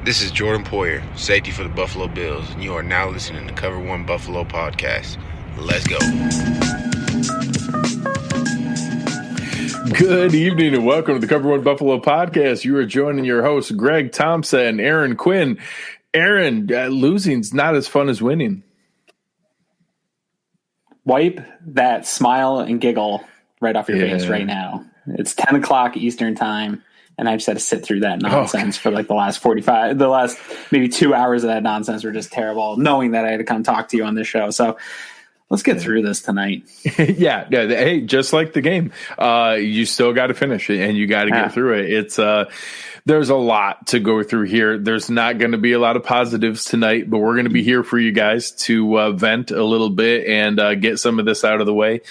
This is Jordan Poyer, safety for the Buffalo Bills, and you are now listening to Cover One Buffalo Podcast. Let's go. Good evening and welcome to the Cover One Buffalo Podcast. You are joining your hosts, Greg Thompson and Aaron Quinn. Aaron, losing's not as fun as winning. Wipe that smile and giggle right off your face right now. It's 10 o'clock Eastern time, and I just had to sit through that nonsense for like the last maybe 2 hours of that nonsense were just terrible, knowing that I had to come talk to you on this show. So let's get through this tonight. Yeah. Hey, just like the game, you still got to finish it, and you got to get through it. It's there's a lot to go through here. There's not going to be a lot of positives tonight, but we're going to be here for you guys to vent a little bit and get some of this out of the way.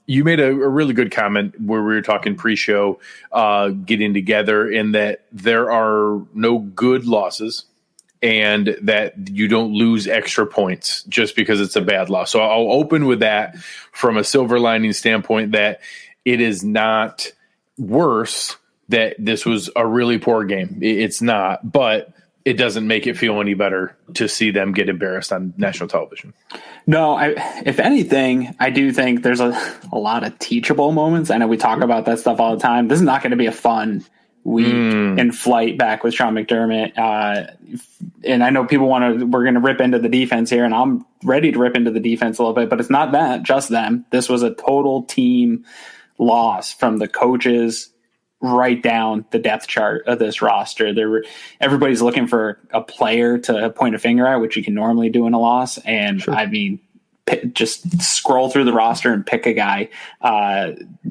You made a really good comment where we were talking pre-show, getting together, in that there are no good losses and that you don't lose extra points just because it's a bad loss. So I'll open with that from a silver lining standpoint, that it is not worse that this was a really poor game. It's not, but it doesn't make it feel any better to see them get embarrassed on national television. No, if anything, I do think there's a lot of teachable moments. I know we talk about that stuff all the time. This is not going to be a fun week in flight back with Sean McDermott. And I know we're going to rip into the defense here, and I'm ready to rip into the defense a little bit, but it's not that, just them. This was a total team loss from the coaches right down the depth chart of this roster. Everybody's looking for a player to point a finger at, which you can normally do in a loss. And sure. I mean, just scroll through the roster and pick a guy.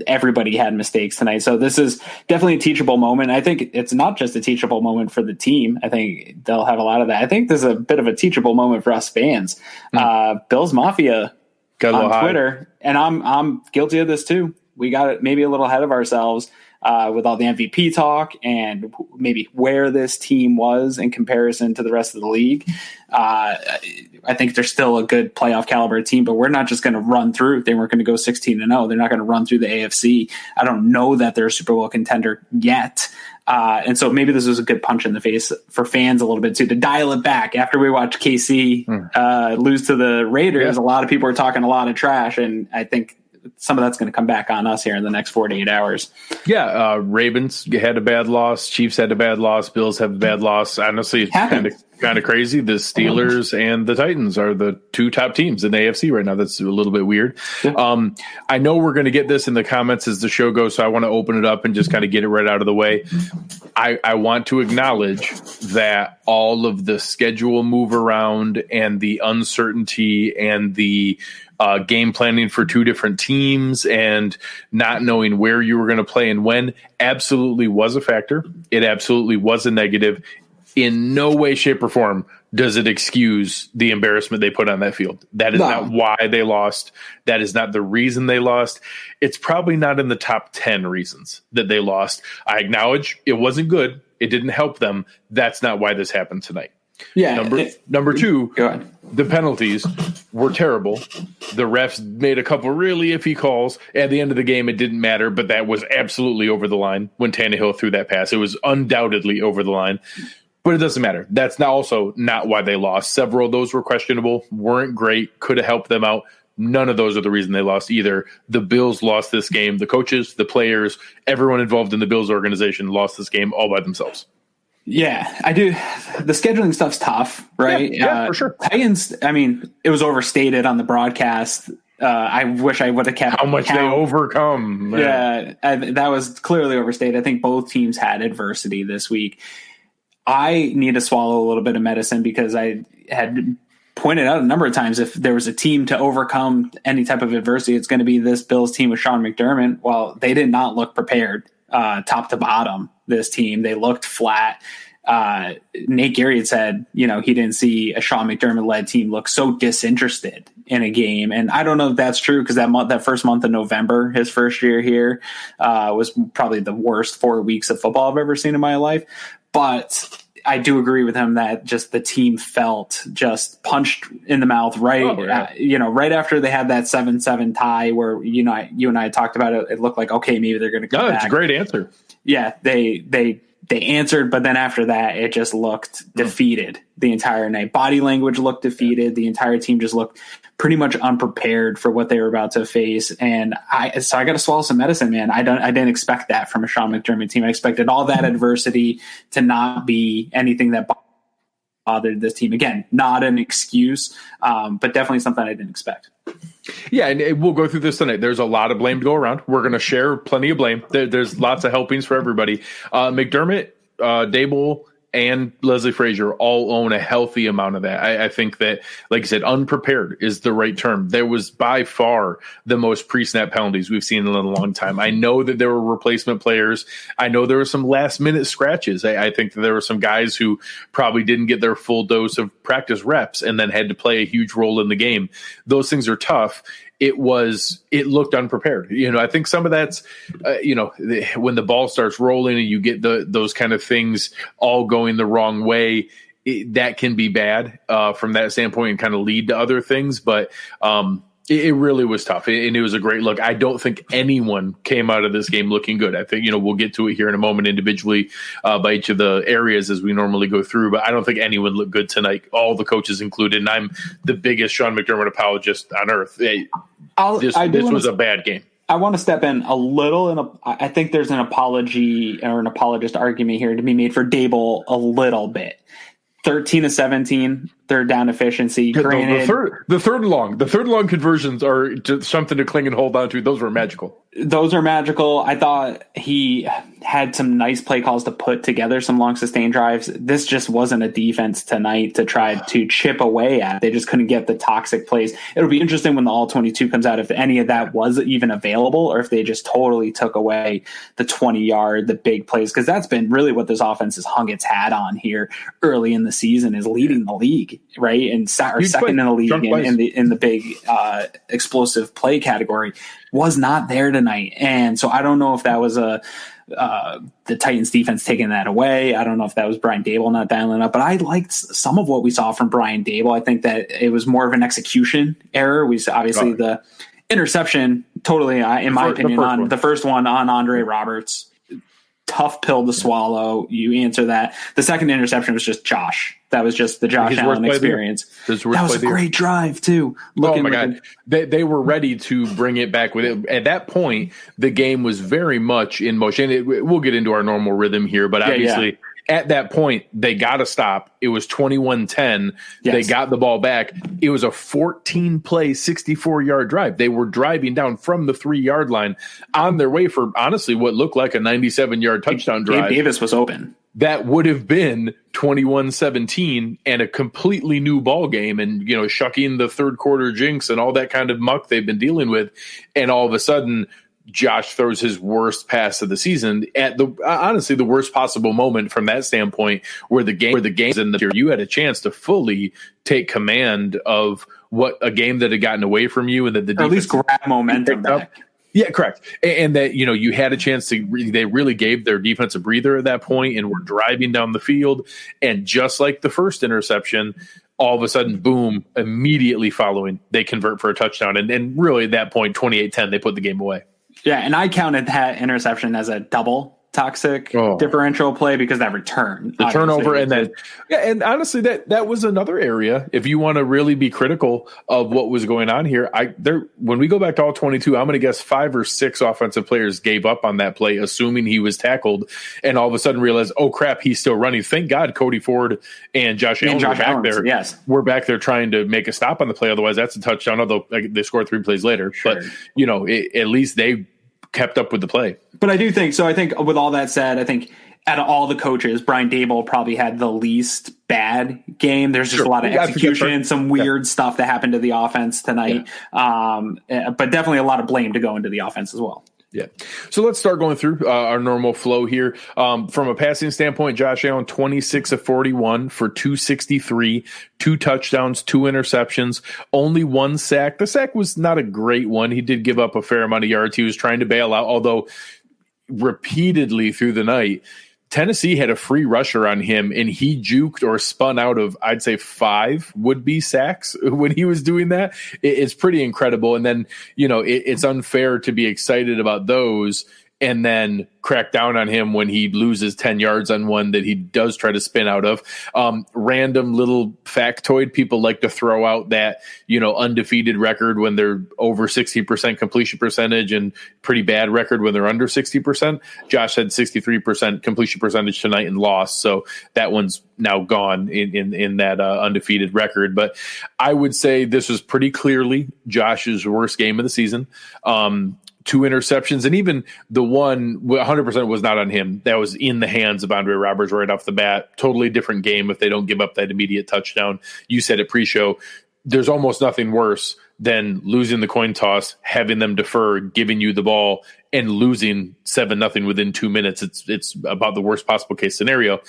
Everybody had mistakes tonight. So this is definitely a teachable moment. I think it's not just a teachable moment for the team. I think they'll have a lot of that. I think this is a bit of a teachable moment for us fans. Bills Mafia on Twitter, and I'm guilty of this too. We got it maybe a little ahead of ourselves with all the MVP talk and maybe where this team was in comparison to the rest of the league. I think they're still a good playoff caliber team, but we're not just going to run through. They weren't going to go 16-0. They're not going to run through the AFC. I don't know that they're a Super Bowl contender yet. And so maybe this was a good punch in the face for fans a little bit too, to dial it back. After we watched KC lose to the Raiders, a lot of people are talking a lot of trash, and I think some of that's going to come back on us here in the next 48 hours. Yeah. Ravens had a bad loss. Chiefs had a bad loss. Bills have a bad loss. Honestly, it's kind of crazy. The Steelers and the Titans are the two top teams in the AFC right now. That's a little bit weird. Yeah. I know we're going to get this in the comments as the show goes, so I want to open it up and just kind of get it right out of the way. I want to acknowledge that all of the schedule move around and the uncertainty and the game planning for two different teams and not knowing where you were going to play and when absolutely was a factor. It absolutely was a negative. In no way, shape, or form does it excuse the embarrassment they put on that field. That is not why they lost. That is not the reason they lost. It's probably not in the top 10 reasons that they lost. I acknowledge it wasn't good. It didn't help them. That's not why this happened tonight. Yeah. Number two, the penalties were terrible. The refs made a couple really iffy calls. At the end of the game, it didn't matter, but that was absolutely over the line when Tannehill threw that pass. It was undoubtedly over the line, but it doesn't matter. That's also not why they lost. Several of those were questionable, weren't great, could have helped them out. None of those are the reason they lost either. The Bills lost this game. The coaches, the players, everyone involved in the Bills organization lost this game all by themselves. Yeah, I do. The scheduling stuff's tough, right? Yeah, for sure. Titans, I mean, it was overstated on the broadcast. I wish I would have kept how much they overcome. Man. Yeah, that was clearly overstated. I think both teams had adversity this week. I need to swallow a little bit of medicine because I had pointed out a number of times, if there was a team to overcome any type of adversity, it's going to be this Bills team with Sean McDermott. Well, they did not look prepared top to bottom. This team, they looked flat. Nate Gary had said, he didn't see a Sean McDermott-led team look so disinterested in a game. And I don't know if that's true, because that first month of November, his first year here, was probably the worst 4 weeks of football I've ever seen in my life. But I do agree with him that just the team felt just punched in the mouth right after they had that 7-7 tie where, you and I talked about it. It looked like, okay, maybe they're going to come back. It's a great answer. Yeah, they they answered, but then after that, it just looked defeated the entire night. Body language looked defeated. The entire team just looked pretty much unprepared for what they were about to face. And I got to swallow some medicine, man. I didn't expect that from a Sean McDermott team. I expected all that adversity to not be anything that bothered this team. Again, not an excuse, but definitely something I didn't expect. Yeah, and we'll go through this tonight. There's a lot of blame to go around. We're going to share plenty of blame. There's lots of helpings for everybody. McDermott, Dable, and Leslie Frazier all own a healthy amount of that. I think that, like I said, unprepared is the right term. There was by far the most pre-snap penalties we've seen in a long time. I know that there were replacement players. I know there were some last-minute scratches. I think that there were some guys who probably didn't get their full dose of practice reps and then had to play a huge role in the game. Those things are tough. It looked unprepared. I think some of that's, when the ball starts rolling and you get those kind of things all going the wrong way, that can be bad from that standpoint and kind of lead to other things. But it really was tough, and it was a great look. I don't think anyone came out of this game looking good. I think, we'll get to it here in a moment individually by each of the areas as we normally go through, but I don't think anyone looked good tonight, all the coaches included, and I'm the biggest Sean McDermott apologist on earth. This was a bad game. I want to step in a little, and I think there's an apology or an apologist argument here to be made for Dable a little bit. 13 of 17, third down efficiency. Granted, the third and long conversions are just something to cling and hold on to. Those were magical. Those are magical. I thought he had some nice play calls to put together some long sustained drives. This just wasn't a defense tonight to try to chip away at. They just couldn't get the toxic plays. It'll be interesting when the all 22 comes out if any of that was even available or if they just totally took away the 20-yard, the big plays, because that's been really what this offense has hung its hat on here early in the season, is leading the league, right? And second in the league in the big explosive play category. Was not there tonight. And so I don't know if that was the Titans defense taking that away. I don't know if that was Brian Dable not dialing up, but I liked some of what we saw from Brian Dable. I think that it was more of an execution error. We obviously the interception, totally, in my opinion, on the first one on Andre Roberts. Tough pill to swallow. You answer that. The second interception was just Josh. That was just the Josh Allen experience. That was a great drive too. Oh my God. They were ready to bring it back with it. At that point, the game was very much in motion. We'll get into our normal rhythm here, but obviously at that point, they got to stop. It was 21-10. Yes. They got the ball back. It was a 14-play, 64-yard drive. They were driving down from the 3-yard line on their way for, honestly, what looked like a 97-yard touchdown drive. Gabe Davis was open. That would have been 21-17 and a completely new ball game, and shucking the third quarter jinx and all that kind of muck they've been dealing with. And all of a sudden, Josh throws his worst pass of the season at honestly the worst possible moment from that standpoint, where the game's in the, you had a chance to fully take command of what a game that had gotten away from you, and that the defense, or at least grab momentum back. Yeah, correct. And that, you had a chance to, they really gave their defense a breather at that point and were driving down the field. And just like the first interception, all of a sudden, boom, immediately following, they convert for a touchdown. And really at that point, 28-10, they put the game away. Yeah, and I counted that interception as a double toxic differential play because that return, the turnover, and then and honestly, that was another area. If you want to really be critical of what was going on here, when we go back to all 22, I'm going to guess 5 or 6 offensive players gave up on that play, assuming he was tackled, and all of a sudden realized, oh crap, he's still running. Thank God Cody Ford and Josh Allen were back there. Yes, we're back there trying to make a stop on the play. Otherwise, that's a touchdown. Although they scored 3 plays later, sure. But at least they kept up with the play. But I do think so. I think with all that said, I think out of all the coaches, Brian Dable probably had the least bad game. There's just a lot of execution, some weird stuff that happened to the offense tonight. Yeah. But definitely a lot of blame to go into the offense as well. Yeah. So let's start going through our normal flow here. From a passing standpoint, Josh Allen, 26 of 41 for 263, 2 touchdowns, 2 interceptions, only 1 sack. The sack was not a great one. He did give up a fair amount of yards. He was trying to bail out, although repeatedly through the night, Tennessee had a free rusher on him, and he juked or spun out of, I'd say, 5 would-be sacks when he was doing that. It's pretty incredible. And then, it's unfair to be excited about those and then crack down on him when he loses 10 yards on one that he does try to spin out of. Random little factoid people like to throw out that, undefeated record when they're over 60% completion percentage and pretty bad record when they're under 60%. Josh had 63% completion percentage tonight and lost. So that one's now gone in that undefeated record. But I would say this was pretty clearly Josh's worst game of the season. 2 interceptions, and even the one 100% was not on him. That was in the hands of Andre Roberts right off the bat. Totally different game if they don't give up that immediate touchdown. You said it pre-show. There's almost nothing worse than losing the coin toss, having them defer, giving you the ball, and losing 7-0 within 2 minutes. It's about the worst possible case scenario.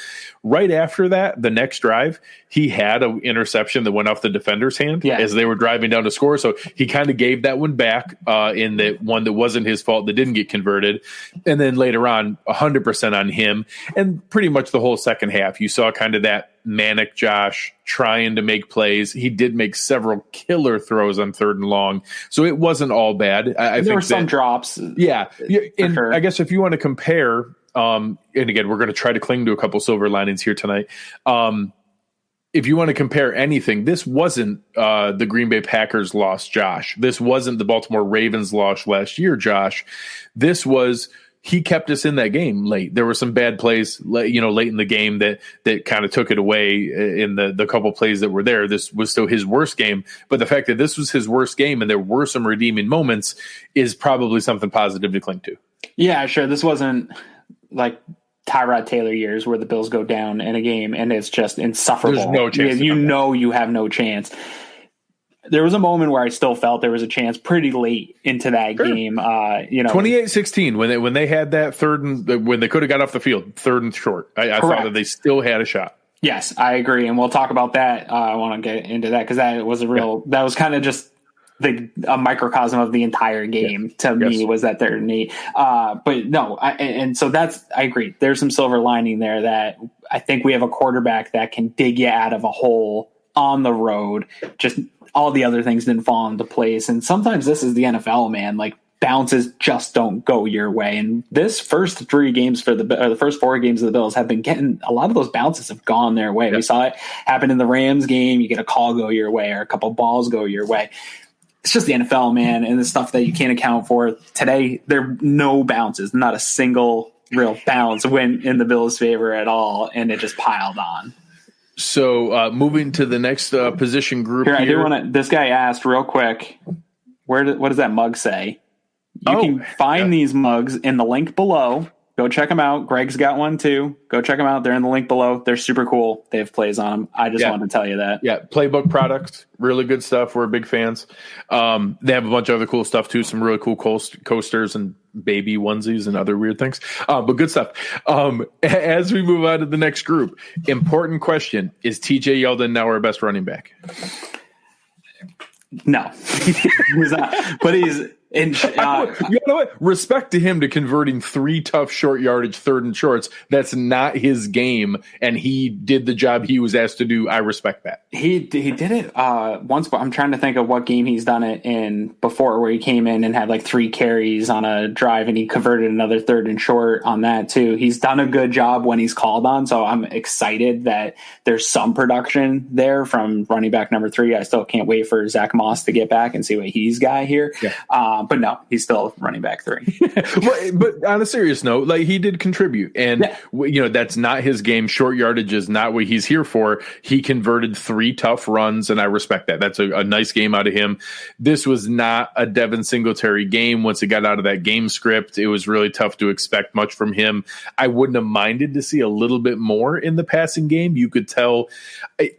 Right after that, the next drive, he had an interception that went off the defender's hand as they were driving down to score. So he kind of gave that one back in the one that wasn't his fault that didn't get converted. And then later on, 100% on him. And pretty much the whole second half, you saw kind of that manic Josh trying to make plays. He did make several killer throws on 3rd and long. So it wasn't all bad. I think there were some drops. Yeah. And sure. I guess if you want to compare, and again, we're going to try to cling to a couple silver linings here tonight. If you want to compare anything, this wasn't the Green Bay Packers loss, Josh. This wasn't the Baltimore Ravens loss last year, Josh. This was, he kept us in that game late. There were some bad plays, late in the game that kind of took it away in the couple plays that were there. This was still his worst game, but the fact that this was his worst game and there were some redeeming moments is probably something positive to cling to. Yeah, sure. This wasn't like Tyrod Taylor years where the Bills go down in a game and it's just insufferable. There's no chance. You have no chance. There was a moment where I still felt there was a chance pretty late into that game. 28-16 when they had that when they could have got off the field, 3rd and short. I thought that they still had a shot. Yes, I agree. And we'll talk about that. I want to get into that because that was that was kind of just a microcosm of the entire game to me was that 3rd and 8. But no, so I agree. There's some silver lining there that I think we have a quarterback that can dig you out of a hole on the road. Just all the other things didn't fall into place. And sometimes this is the NFL, man. Like bounces just don't go your way. And this first 3 games the first 4 games of the Bills have been getting a lot of those bounces have gone their way. Yep. We saw it happen in the Rams game. You get a call go your way or a couple balls go your way. It's just the NFL, man. And the stuff that you can't account for today. There are no bounces, not a single real bounce went in the Bills' favor at all. And it just piled on. So moving to the next position group here. I do want to. This guy asked real quick, what does that mug say? You can find these mugs in the link below. Go check them out. Greg's got one too. Go check them out. They're in the link below. They're super cool. They have plays on them. I just wanted to tell you that. Yeah, Playbook products, really good stuff. We're big fans. They have a bunch of other cool stuff too. Some really cool coasters and baby onesies and other weird things. But good stuff. As we move on to the next group, important question: is TJ Yeldon now our best running back? No, he's not. But he's. And you know what? Respect to him to converting 3 tough short yardage 3rd and shorts. That's not his game, and he did the job he was asked to do. I respect that. He did it once, but I'm trying to think of what game he's done it in before, where he came in and had like 3 carries on a drive, and he converted another 3rd and short on that too. He's done a good job when he's called on, so I'm excited that there's some production there from running back number 3. I still can't wait for Zach Moss to get back and see what he's got here. Yeah. But no, he's still running back 3. but on a serious note, like he did contribute, and that's not his game. Short yardage is not what he's here for. He converted 3 tough runs, and I respect that. That's a nice game out of him. This was not a Devin Singletary game. Once he got out of that game script, it was really tough to expect much from him. I wouldn't have minded to see a little bit more in the passing game. You could tell.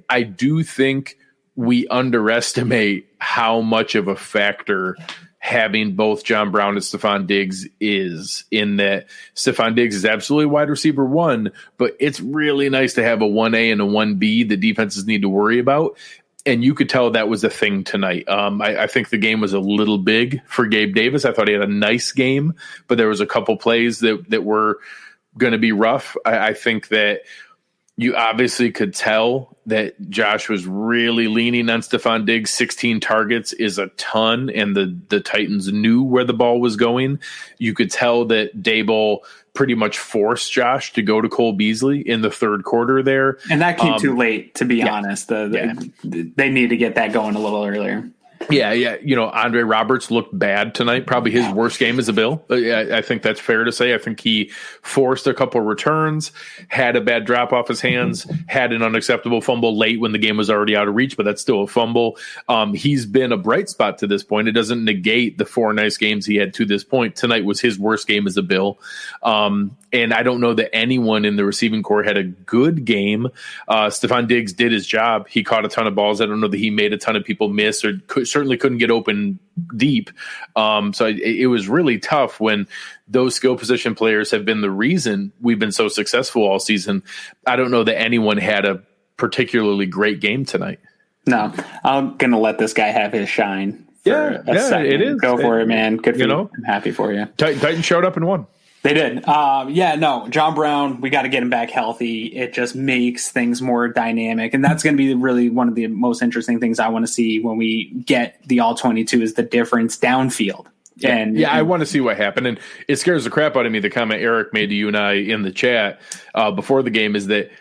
I do think we underestimate how much of a factor having both John Brown and Stephon Diggs is, in that Stephon Diggs is absolutely wide receiver 1, but it's really nice to have a 1A and a 1B that defenses need to worry about. And you could tell that was a thing tonight. I think the game was a little big for Gabe Davis. I thought he had a nice game, but there was a couple plays that were going to be rough. I think that You obviously could tell that Josh was really leaning on Stephon Diggs. 16 targets is a ton, and the Titans knew where the ball was going. You could tell that Daboll pretty much forced Josh to go to Cole Beasley in the third quarter there. And that came too late, to be honest. They need to get that going a little earlier. Yeah. Andre Roberts looked bad tonight. Probably his worst game as a Bill. I think that's fair to say. I think he forced a couple returns, had a bad drop off his hands, had an unacceptable fumble late when the game was already out of reach, but that's still a fumble. He's been a bright spot to this point. It doesn't negate the 4 nice games he had to this point. Tonight was his worst game as a Bill. And I don't know that anyone in the receiving corps had a good game. Stephon Diggs did his job. He caught a ton of balls. I don't know that he made a ton of people miss or certainly couldn't get open deep. So it was really tough when those skill position players have been the reason we've been so successful all season. I don't know that anyone had a particularly great game tonight. No, I'm going to let this guy have his shine. Yeah, it is. Go for it, man. Good for you. I'm happy for you. Titans showed up and won. They did. John Brown, we got to get him back healthy. It just makes things more dynamic. And that's going to be really one of the most interesting things I want to see when we get the all-22 is the difference downfield. I want to see what happened. And it scares the crap out of me. The comment Eric made to you and I in the chat before the game is that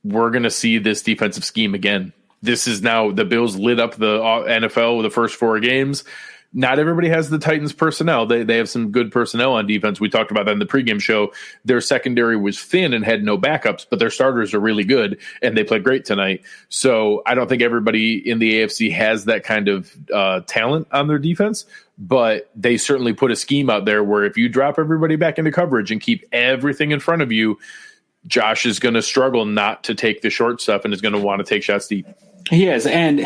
we're going to see this defensive scheme again. This is now the Bills lit up the NFL with the first 4 games. Not everybody has the Titans personnel. They have some good personnel on defense. We talked about that in the pregame show. Their secondary was thin and had no backups, but their starters are really good, and they played great tonight. So I don't think everybody in the AFC has that kind of talent on their defense, but they certainly put a scheme out there where if you drop everybody back into coverage and keep everything in front of you, Josh is going to struggle not to take the short stuff and is going to want to take shots deep. He is, and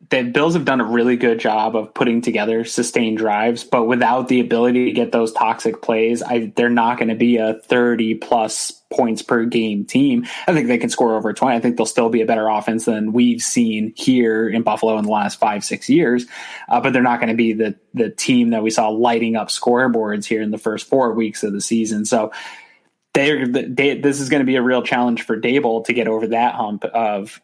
the Bills have done a really good job of putting together sustained drives, but without the ability to get those toxic plays, they're not going to be a 30-plus points per game team. I think they can score over 20. I think they'll still be a better offense than we've seen here in Buffalo in the last 5-6 years, but they're not going to be the team that we saw lighting up scoreboards here in the first 4 weeks of the season. So this is going to be a real challenge for Daboll to get over that hump of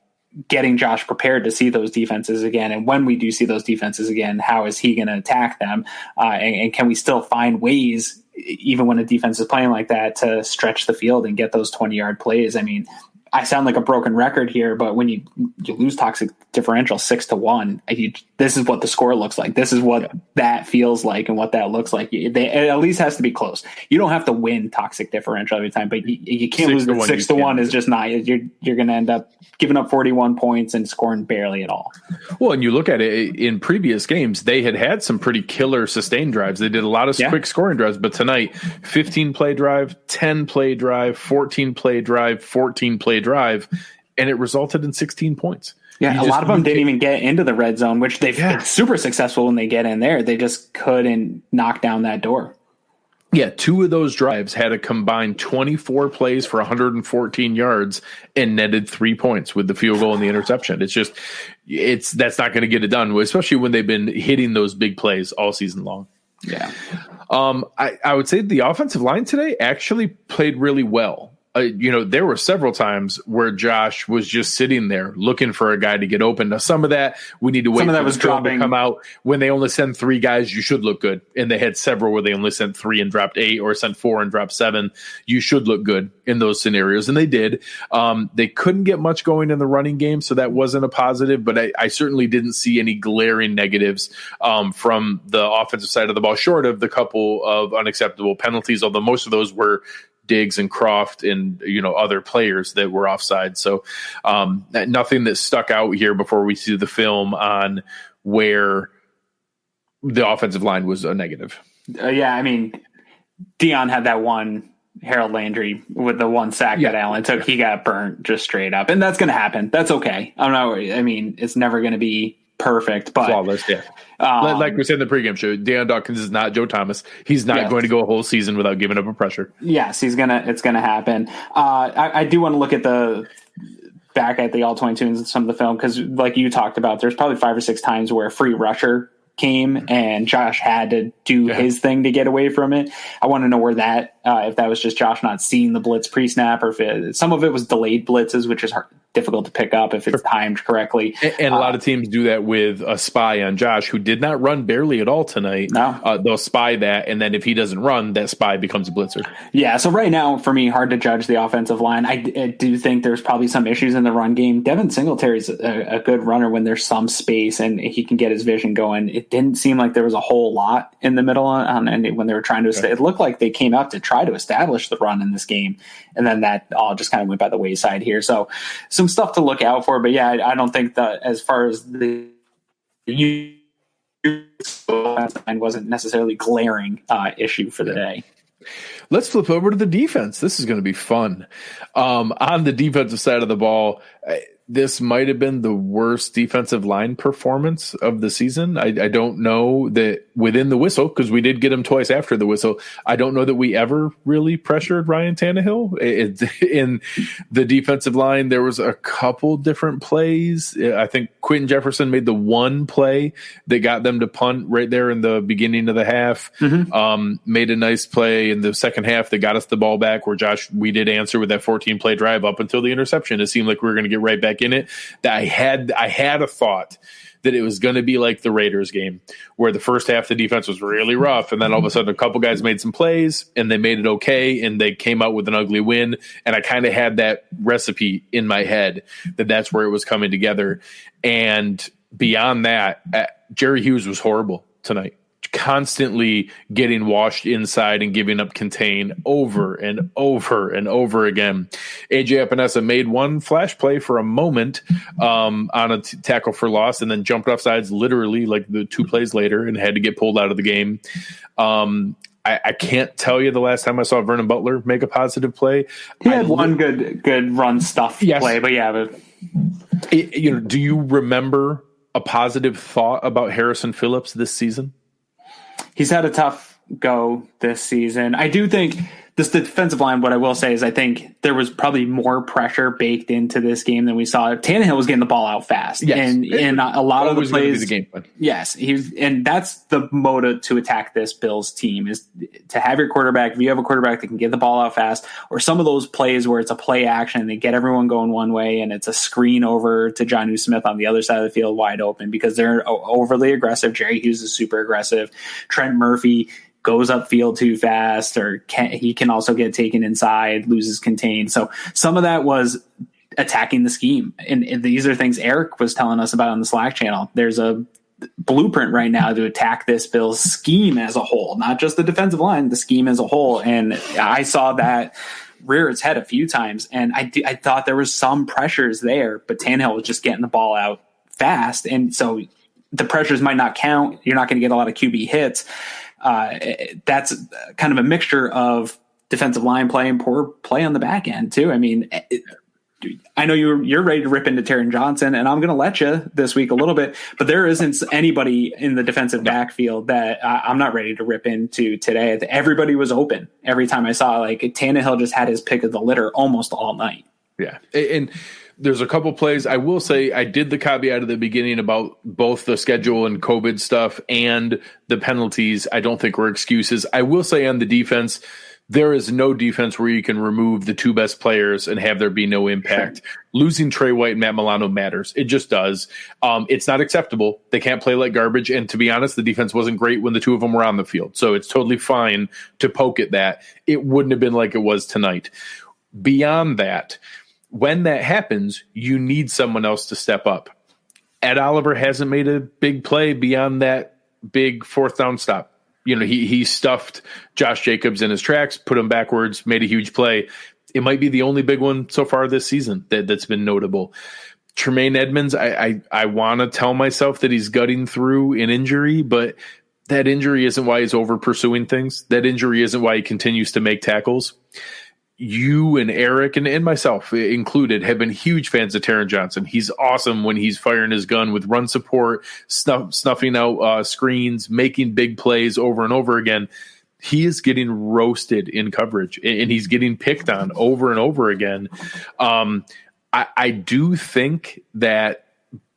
getting Josh prepared to see those defenses again. And when we do see those defenses again, how is he going to attack them? And can we still find ways, even when a defense is playing like that, to stretch the field and get those 20-yard plays? I mean, I sound like a broken record here, but when you lose toxic differential 6-1, this is what the score looks like. This is what that feels like and what that looks like. It at least has to be close. You don't have to win toxic differential every time, but you can't lose it 6-1 is just not. You're going to end up giving up 41 points and scoring barely at all. Well, and you look at it in previous games, they had some pretty killer sustained drives. They did a lot of quick scoring drives, but tonight, 15-play drive, 10-play drive, 14-play drive, 14-play drive, and it resulted in 16 points. Yeah, a lot of them didn't even get into the red zone, which they've been super successful when they get in there. They just couldn't knock down that door. Yeah, 2 of those drives had a combined 24 plays for 114 yards and netted 3 points with the field goal and the interception. That's not going to get it done, especially when they've been hitting those big plays all season long. Yeah. I would say the offensive line today actually played really well. There were several times where Josh was just sitting there looking for a guy to get open. Now, some of that we need to wait for the film to come out. When they only send 3 guys, you should look good. And they had several where they only sent 3 and dropped 8, or sent 4 and dropped 7. You should look good in those scenarios, and they did. They couldn't get much going in the running game, so that wasn't a positive. But I certainly didn't see any glaring negatives from the offensive side of the ball, short of the couple of unacceptable penalties, although most of those were Diggs and Croft and other players that were offside. So nothing that stuck out here before we see the film on where the offensive line was a negative. I mean, Dion had that one, Harold Landry with the one sack that Allen took. He got burnt just straight up, and that's going to happen. That's okay. It's never going to be perfect, but flawless. Yeah. Like we said in the pregame show, Deion Dawkins is not Joe Thomas. He's not going to go a whole season without giving up a pressure. Yes, it's gonna happen. I do want to look at back at the all-22 and some of the film, because like you talked about, there's probably 5 or 6 times where a free rusher came and Josh had to do his thing to get away from it. I want to know where that, if that was just Josh not seeing the blitz pre-snap, or if some of it was delayed blitzes, which is difficult to pick up if it's timed correctly. And a lot of teams do that with a spy on Josh, who did not run barely at all tonight. No. They'll spy that, and then if he doesn't run, that spy becomes a blitzer. Yeah, so right now, for me, hard to judge the offensive line. I do think there's probably some issues in the run game. Devin Singletary's a good runner when there's some space and he can get his vision going. It didn't seem like there was a whole lot in the middle and when they were trying to it looked like they came out to try to establish the run in this game, and then that all just kind of went by the wayside here. So some stuff to look out for, but yeah, I don't think that as far as the wasn't necessarily glaring issue for the day. Let's flip over to the defense. This is going to be fun. On the defensive side of the ball, this might have been the worst defensive line performance of the season. I don't know that within the whistle, because we did get him twice after the whistle, I don't know that we ever really pressured Ryan Tannehill. In the defensive line, there was a couple different plays. I think Quentin Jefferson made the one play that got them to punt right there in the beginning of the half. Made a nice play in the second half that got us the ball back, where we did answer with that 14-play drive up until the interception. It seemed like we were going to get right back in it. That I had a thought that it was going to be like the Raiders game, where the first half the defense was really rough, and then all of a sudden a couple guys made some plays and they made it okay, and they came out with an ugly win. And I kind of had that recipe in my head that's where it was coming together. And beyond that, Jerry Hughes was horrible tonight. Constantly getting washed inside and giving up contain over and over and over again. AJ Epinesa made one flash play for a moment on a tackle for loss, and then jumped off sides literally like the 2 plays later and had to get pulled out of the game. I can't tell you the last time I saw Vernon Butler make a positive play. He had one good run stuff play, but yeah. Do you remember a positive thought about Harrison Phillips this season? He's had a tough go this season. I do think this defensive line, what I will say is I think there was probably more pressure baked into this game than we saw. Tannehill was getting the ball out fast. Yes. And a lot of the plays. The game plan. Yes. And that's the motive to attack this Bills team, is to have your quarterback. If you have a quarterback that can get the ball out fast, or some of those plays where it's a play action, they get everyone going one way and it's a screen over to Jonnu Smith on the other side of the field wide open because they're overly aggressive. Jerry Hughes is super aggressive. Trent Murphy goes upfield too fast, or he can also get taken inside, loses contain. So some of that was attacking the scheme. And these are things Eric was telling us about on the Slack channel. There's a blueprint right now to attack this Bills scheme as a whole, not just the defensive line, the scheme as a whole. And I saw that rear its head a few times, and I thought there was some pressures there, but Tannehill was just getting the ball out fast. And so the pressures might not count. You're not going to get a lot of QB hits. That's kind of a mixture of defensive line play and poor play on the back end too. I mean, I know you're ready to rip into Taron Johnson, and I'm going to let you this week a little bit, but there isn't anybody in the defensive backfield that I'm not ready to rip into today. Everybody was open every time I saw. Like Tannehill just had his pick of the litter almost all night. Yeah, and there's a couple plays. I will say I did the caveat at the beginning about both the schedule and COVID stuff and the penalties. I don't think were excuses. I will say on the defense, there is no defense where you can remove the 2 best players and have there be no impact. Sure. Losing Trey White and Matt Milano matters. It just does. It's not acceptable. They can't play like garbage. And to be honest, the defense wasn't great when the 2 of them were on the field. So it's totally fine to poke at that. It wouldn't have been like it was tonight. Beyond that, when that happens, you need someone else to step up. Ed Oliver hasn't made a big play beyond that big 4th down stop. You know, he stuffed Josh Jacobs in his tracks, put him backwards, made a huge play. It might be the only big one so far this season that's been notable. Tremaine Edmonds, I want to tell myself that he's gutting through an injury, but that injury isn't why he's over pursuing things. That injury isn't why he continues to make tackles. You and Eric and myself included have been huge fans of Taron Johnson. He's awesome when he's firing his gun with run support, snuffing out screens, making big plays over and over again. He is getting roasted in coverage, and he's getting picked on over and over again. I do think that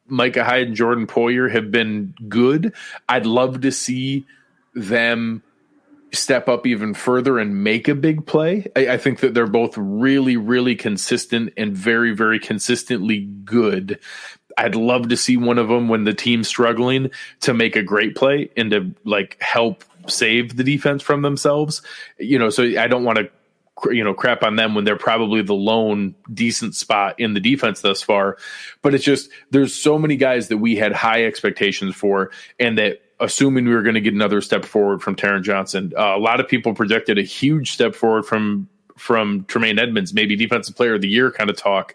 Micah Hyde and Jordan Poyer have been good. I'd love to see them step up even further and make a big play. I think that they're both really, really consistent and very, very consistently good. I'd love to see one of them, when the team's struggling, to make a great play and to like help save the defense from themselves. So I don't want to crap on them when they're probably the lone decent spot in the defense thus far. But it's just, there's so many guys that we had high expectations for, and that assuming we were going to get another step forward from Taron Johnson, a lot of people projected a huge step forward from Tremaine Edmonds, maybe defensive player of the year kind of talk.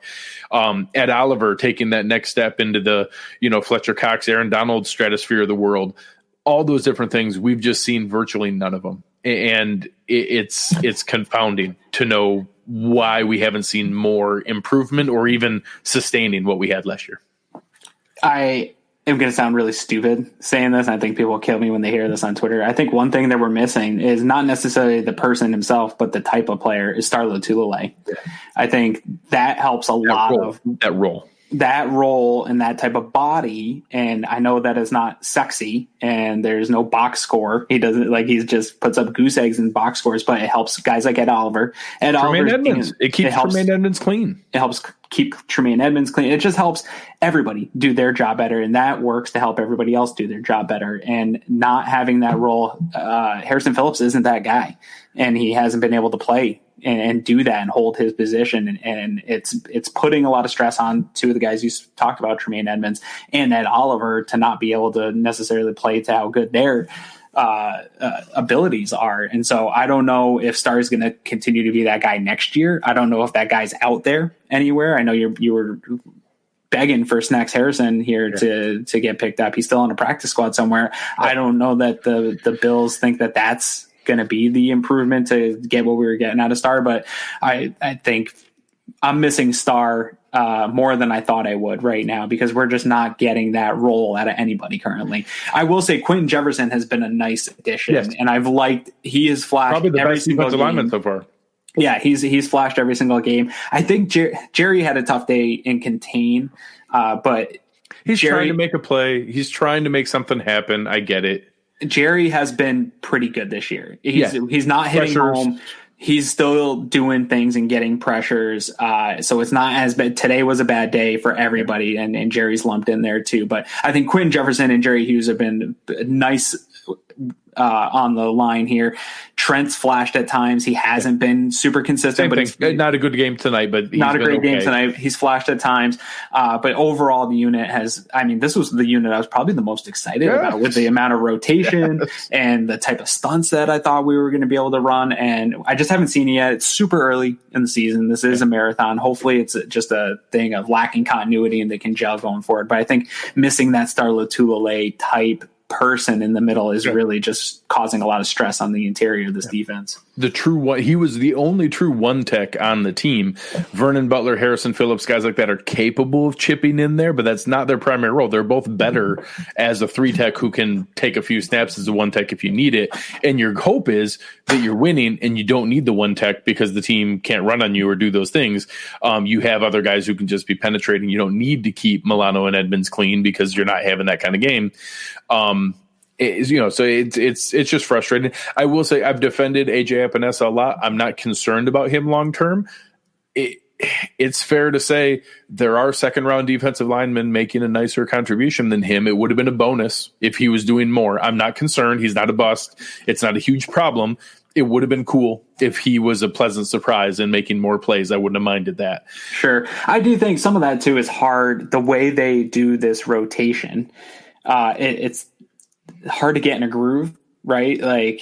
Ed Oliver taking that next step into the, Fletcher Cox, Aaron Donald stratosphere of the world. All those different things, we've just seen virtually none of them. And it's confounding to know why we haven't seen more improvement or even sustaining what we had last year. I am going to sound really stupid saying this, and I think people will kill me when they hear this on Twitter. I think one thing that we're missing is not necessarily the person himself, but the type of player is Starlo Tulele. Yeah. I think that helps a lot of that role and that type of body. And I know that is not sexy and there's no box score. He doesn't he just puts up goose eggs in box scores, but it helps guys like Ed Oliver. Tremaine Edmonds. It keeps Tremaine Edmonds clean. It helps keep Tremaine Edmonds clean. It just helps everybody do their job better. And that works to help everybody else do their job better. And not having that role, Harrison Phillips isn't that guy, and he hasn't been able to play and do that and hold his position. And it's putting a lot of stress on two of the guys you talked about, Tremaine Edmonds and Ed Oliver, to not be able to necessarily play to how good their abilities are. And so I don't know if Star is going to continue to be that guy next year. I don't know if that guy's out there anywhere. I know you were begging for Snacks Harrison here to get picked up. He's still on a practice squad somewhere. I don't know that the Bills think that that's going to be the improvement to get what we were getting out of Star, but I think I'm missing Star more than I thought I would right now, because we're just not getting that role out of anybody currently. I will say Quentin Jefferson has been a nice addition, and I've liked, he has flashed probably the every best single defensive game. lineman so far. Yeah, he's flashed every single game. I think Jerry had a tough day in contain, but he's trying to make a play. He's trying to make something happen. I get it. Jerry has been pretty good this year. He's not hitting home. He's still doing things and getting pressures. So it's not as bad. Today was a bad day for everybody, and Jerry's lumped in there too. But I think Quentin Jefferson and Jerry Hughes have been nice on the line here. Trent's flashed at times. He hasn't been super consistent. But not a good game tonight, but not a great game tonight. He's flashed at times. But overall, the unit has, this was the unit I was probably the most excited about, with the amount of rotation and the type of stunts that I thought we were going to be able to run. And I just haven't seen it yet. It's super early in the season. This is a marathon. Hopefully it's just a thing of lacking continuity and they can gel going forward. But I think missing that Starlo Tulele type person in the middle is really just causing a lot of stress on the interior of this defense. The true one, he was the only true one tech on the team. Vernon Butler, Harrison Phillips, guys like that are capable of chipping in there, but that's not their primary role. They're both better as a three tech who can take a few snaps as a one tech if you need it. And your hope is that you're winning and you don't need the one tech because the team can't run on you or do those things. You have other guys who can just be penetrating. You don't need to keep Milano and Edmonds clean because you're not having that kind of game. So it's just frustrating. I will say I've defended AJ Epinesa a lot. I'm not concerned about him long term. It's fair to say there are second round defensive linemen making a nicer contribution than him. It would have been a bonus if he was doing more. I'm not concerned. He's not a bust. It's not a huge problem. It would have been cool if he was a pleasant surprise and making more plays. I wouldn't have minded that. Sure. I do think some of that too is hard. The way they do this rotation, it's hard to get in a groove, right?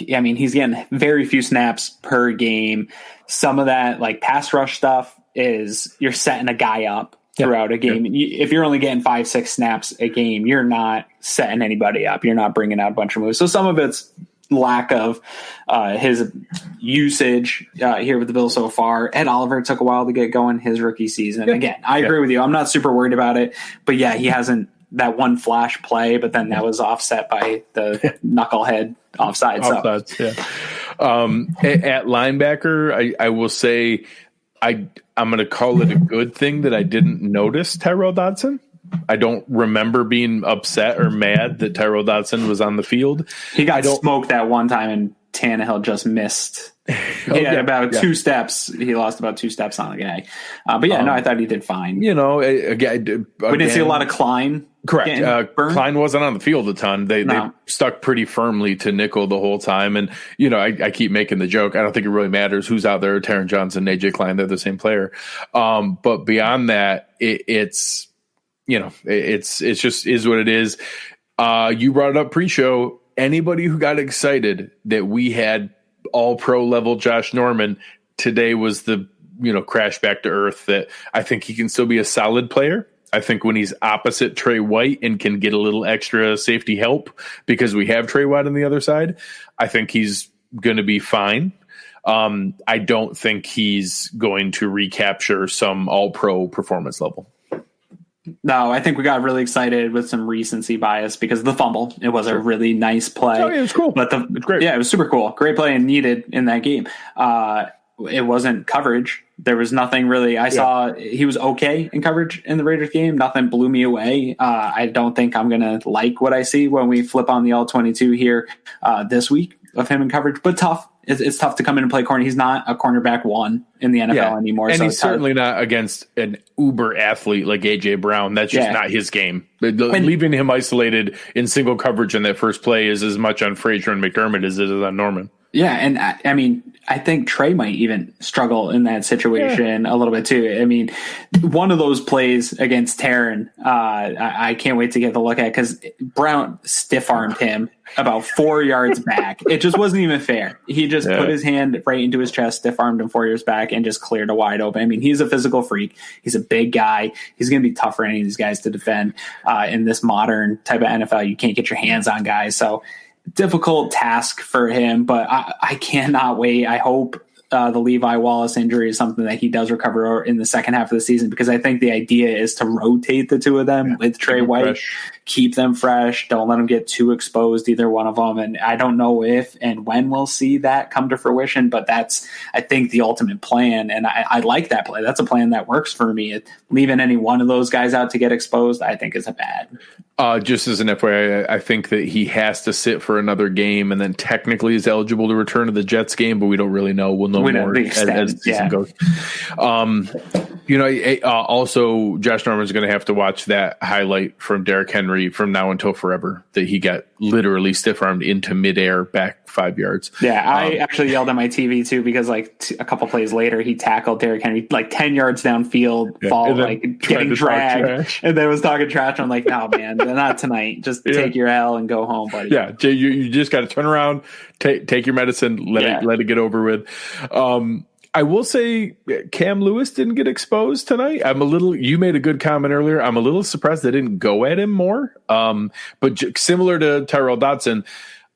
He's getting very few snaps per game. Some of that, pass rush stuff, is you're setting a guy up throughout a game. Yeah. If you're only getting 5-6 snaps a game, you're not setting anybody up. You're not bringing out a bunch of moves. So some of it's lack of his usage here with the Bills so far. Ed Oliver took a while to get going his rookie season. Yeah. Again, I agree with you. I'm not super worried about it, but he hasn't that one flash play, but then that was offset by the knucklehead offside. At linebacker, I will say I'm going to call it a good thing that I didn't notice Tyrell Dodson. I don't remember being upset or mad that Tyrell Dodson was on the field. He got smoked that one time, and Tannehill just missed. He had about 2 steps. He lost about 2 steps on the guy. But I thought he did fine. You know, again, we didn't see a lot of Klein. Correct. Klein wasn't on the field a ton. They stuck pretty firmly to nickel the whole time. And, you know, I keep making the joke. I don't think it really matters who's out there. Taron Johnson, AJ Klein, they're the same player. But beyond that, it's just is what it is. You brought it up pre-show. Anybody who got excited that we had all-pro level Josh Norman today was the, crash back to earth that I think he can still be a solid player. I think when he's opposite Trey White and can get a little extra safety help because we have Trey White on the other side, I think he's going to be fine. I don't think he's going to recapture some all-pro performance level. No, I think we got really excited with some recency bias because of the fumble. It was a really nice play. Oh, yeah, it was cool. But it's great. Yeah, it was super cool. Great play and needed in that game. It wasn't coverage. There was nothing really. I saw he was okay in coverage in the Raiders game. Nothing blew me away. I don't think I'm going to like what I see when we flip on the all-22 here this week of him in coverage. But tough. It's tough to come in and play corner. He's not a cornerback 1 in the NFL anymore. And so he's certainly not against an uber athlete like A.J. Brown. That's just not his game. Leaving him isolated in single coverage in that first play is as much on Frazier and McDermott as it is on Norman. Yeah, and I mean, I think Trey might even struggle in that situation a little bit too. I mean, one of those plays against Taron, I can't wait to get the look at because Brown stiff-armed him about 4 yards back. It just wasn't even fair. He just put his hand right into his chest, stiff-armed him 4 yards back, and just cleared a wide open. I mean, he's a physical freak. He's a big guy. He's going to be tough for any of these guys to defend in this modern type of NFL. You can't get your hands on guys, so difficult task for him, but I cannot wait. I hope the Levi Wallace injury is something that he does recover in the second half of the season, because I think the idea is to rotate the two of them with Trey White, keep them fresh. Don't let them get too exposed, either one of them. And I don't know if and when we'll see that come to fruition, but that's, I think, the ultimate plan. And I like that play. That's a plan that works for me. Leaving any one of those guys out to get exposed, I think, is a bad. Just as an FYI, I think that he has to sit for another game and then technically is eligible to return to the Jets game, but we don't really know. We'll know more as the season goes. Also, Josh Norman's going to have to watch that highlight from Derrick Henry from now until forever, that he got literally stiff-armed into midair back 5 yards. Yeah, I actually yelled at my TV too, because a couple plays later, he tackled Derrick Henry 10 yards downfield, getting dragged, and then was talking trash. I'm like, no, man, not tonight. Just take your L and go home, buddy. Yeah, you just got to turn around, take your medicine, let it get over with. I will say Cam Lewis didn't get exposed tonight. You made a good comment earlier. I'm a little surprised they didn't go at him more. But similar to Tyrell Dodson,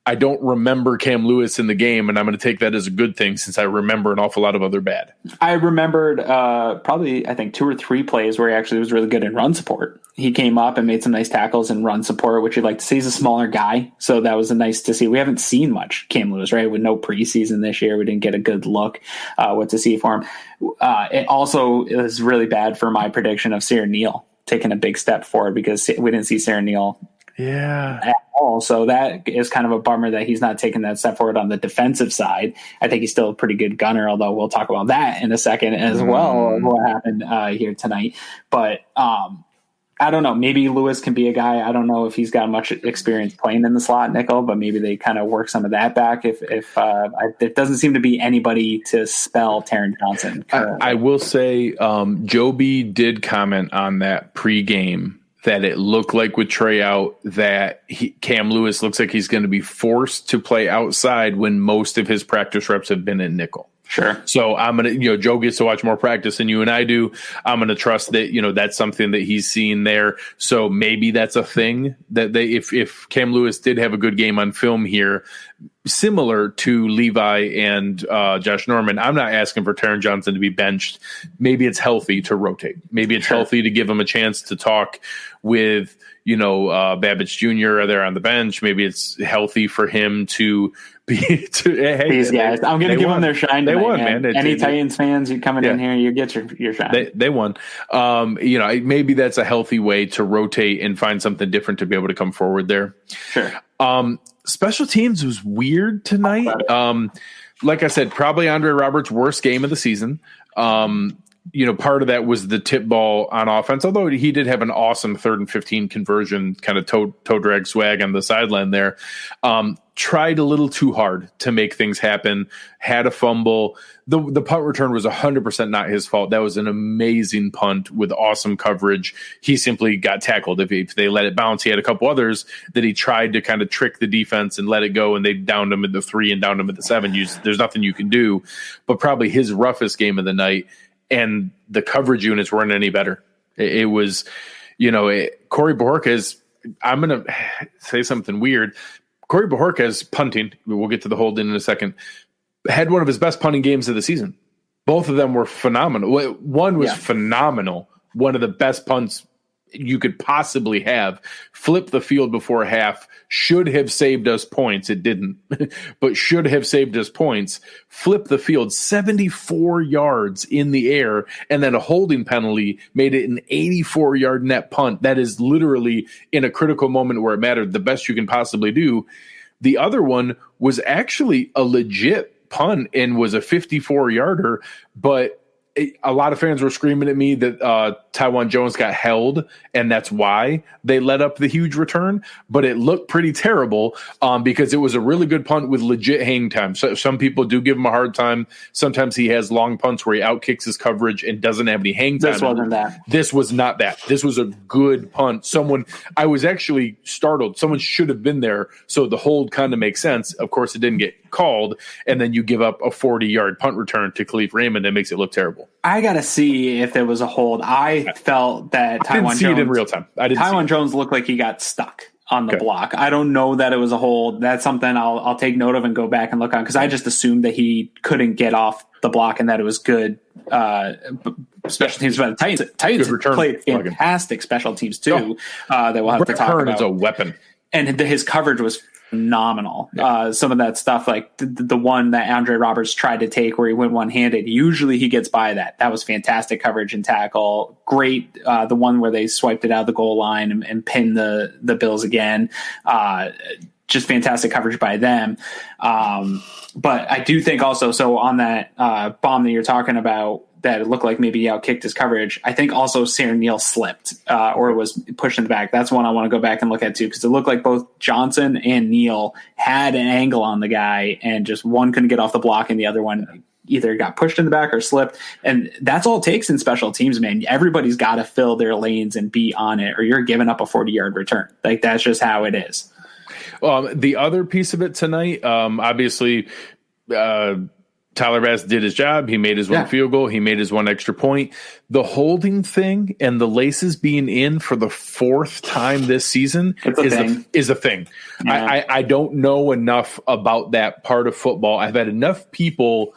I don't remember Cam Lewis in the game, and I'm going to take that as a good thing since I remember an awful lot of other bad. I remembered probably, I think, 2 or 3 plays where he actually was really good in run support. He came up and made some nice tackles in run support, which you'd like to see. He's a smaller guy, so that was nice to see. We haven't seen much Cam Lewis, right? With no preseason this year, we didn't get a good look what to see for him. It also is really bad for my prediction of Sarah Neal taking a big step forward, because we didn't see Sarah Neal at all. So that is kind of a bummer that he's not taking that step forward on the defensive side. I think he's still a pretty good gunner, although we'll talk about that in a second as well, what happened here tonight. But I don't know. Maybe Lewis can be a guy. I don't know if he's got much experience playing in the slot nickel, but maybe they kind of work some of that back. If there doesn't seem to be anybody to spell Taron Johnson. I will say Joby did comment on that pregame that it looked like with Trey out that Cam Lewis looks like he's going to be forced to play outside when most of his practice reps have been in nickel. Sure. So I'm going to, Joe gets to watch more practice than you and I do. I'm going to trust that, that's something that he's seen there. So maybe that's a thing that if Cam Lewis did have a good game on film here, similar to Levi and Josh Norman. I'm not asking for Taron Johnson to be benched. Maybe it's healthy to rotate. Maybe it's healthy to give him a chance to talk with, Babbage Jr. there on the bench. Maybe it's healthy for him to be hey, these guys. I'm going to give them their shine. They tonight, won, man. Any Titans fans, you coming in here, you get your shine. They won. Maybe that's a healthy way to rotate and find something different to be able to come forward there. Sure. Special teams was weird tonight. Like I said, probably Andre Roberts' worst game of the season. Part of that was the tip ball on offense, although he did have an awesome 3rd and 15 conversion, kind of toe drag swag on the sideline there. Tried a little too hard to make things happen, had a fumble. The punt return was 100% not his fault. That was an amazing punt with awesome coverage. He simply got tackled. If they let it bounce, he had a couple others that he tried to kind of trick the defense and let it go, and they downed him at the 3 and downed him at the 7. There's nothing you can do, but probably his roughest game of the night. And the coverage units weren't any better. It was, Corey Bojorquez, I'm going to say something weird. Corey Bojorquez punting, we'll get to the hold in a second, had one of his best punting games of the season. Both of them were phenomenal. One was phenomenal. One of the best punts you could possibly have. Flipped the field before half. Should have saved us points. It didn't, but should have saved us points. Flipped the field 74 yards in the air, and then a holding penalty made it an 84-yard net punt. That is literally, in a critical moment where it mattered, the best you can possibly do. The other one was actually a legit punt and was a 54-yarder, but a lot of fans were screaming at me that Taiwan Jones got held, and that's why they let up the huge return. But it looked pretty terrible because it was a really good punt with legit hang time. So some people do give him a hard time. Sometimes he has long punts where he outkicks his coverage and doesn't have any hang time. This wasn't that. This was not that. This was a good punt. I was actually startled. Someone should have been there, so the hold kind of makes sense. Of course, it didn't get called, and then you give up a 40-yard punt return to Khalif Raymond. That makes it look terrible. I got to see if there was a hold. I felt that Taiwan Jones, it in real time. Taiwan Jones looked like he got stuck on the block. I don't know that it was a hold. That's something I'll take note of and go back and look on, because I just assumed that he couldn't get off the block and that it was good special teams by the Titans. Titans played fantastic special teams too. That we'll have to talk about. Is a weapon, and his coverage was phenomenal. Some of that stuff, like the one that Andre Roberts tried to take where he went one-handed, usually he gets by that. That was fantastic coverage and tackle. Great. The one where they swiped it out of the goal line and pinned the Bills again. Just fantastic coverage by them. But I do think also, so on that bomb that you're talking about, that it looked like maybe he outkicked his coverage, I think also Sarah Neal slipped or was pushed in the back. That's one I want to go back and look at too, because it looked like both Johnson and Neal had an angle on the guy, and just one couldn't get off the block and the other one either got pushed in the back or slipped. And that's all it takes in special teams, man. Everybody's got to fill their lanes and be on it, or you're giving up a 40-yard return. Like, that's just how it is. The other piece of it tonight, obviously, Tyler Bass did his job. He made his one field goal. He made his one extra point. The holding thing and the laces being in for the 4th time this season is a thing. Yeah. I don't know enough about that part of football. I've had enough people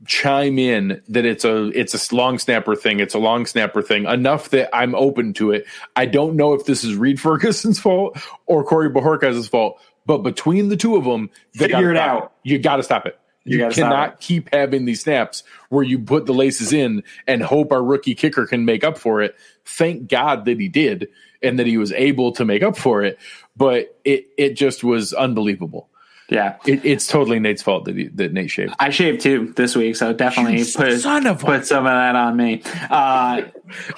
chime in that it's a long snapper thing. It's a long snapper thing enough that I'm open to it. I don't know if this is Reed Ferguson's fault or Corey Bojorquez's fault, but between the two of them, figure it out. You got to stop it. You cannot keep having these snaps where you put the laces in and hope our rookie kicker can make up for it. Thank God that he did and that he was able to make up for it. But it just was unbelievable. Yeah. It's totally Nate's fault that Nate shaved. I shaved too this week, so definitely put some of that on me. Maybe